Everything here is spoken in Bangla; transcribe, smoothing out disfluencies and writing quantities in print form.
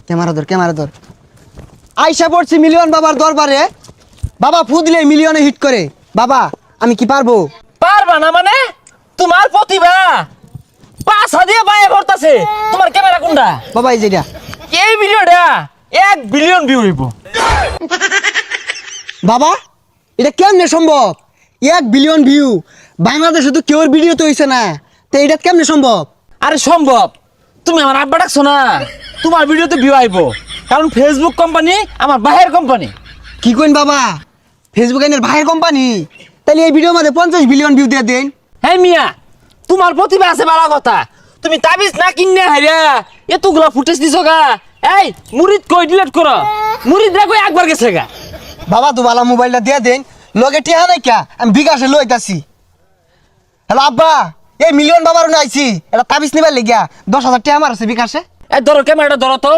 ক্যামেরা ধর আইসা পড়ছি মিলিয়ন বাবার দরবারে। বাবা ফু দিলে মিলিয়নে হিট করে। বাবা আমি কি পারবো? পারবা না মানে? তোমার প্রতিভা পাছা দিয়ে বাইরে ভরতাছে। তোমার ক্যামেরা কোনটা? বাবা এই যেটা। এই ভিডিওটা 1 বিলিয়ন ভিউ হইব। বাবা এটা কেমনে সম্ভব? 1 বিলিয়ন ভিউ বাংলাদেশে তো কেউর ভিডিও তো হইছে না, তো এটা কেমনে সম্ভব? আরে সম্ভব। তুমি আমার আব্বা ডাকছো না, তোমার ভিডিওতে ভিউ আইব। কারণ ফেসবুক কোম্পানি আমার বাহের কোম্পানি। কি কইন বাবা, ফেসবুক আইনের ভাইয়ের কোম্পানি? তাহলে এই ভিডিওর মধ্যে 50 বিলিয়ন ভিউ দিয়ে দেন। হ্যাঁ মিয়া, তোমার প্রতিভা আছে বালা কথা। তুমি তাবিজ না কিনে হাইরা এতগুলা ফুটেজ দিছো গা। এই মুরিদ কই ডিলিট করো। মুরিদ রা কই একবার গেছে গা। বাবা তো বালা মোবাইলটা দিয়ে দেন, লগে টিহা নাই কা, আমি বিকাশে লইতাছি। হ্যালো আব্বা, এই মিলিয়ন বাবার আইছি, এটা তাবিজ নিবার লেগিয়া 10,000 টাকা আমার আছে বিকাশে। এই ধরো ক্যামেরাটা ধরো তো।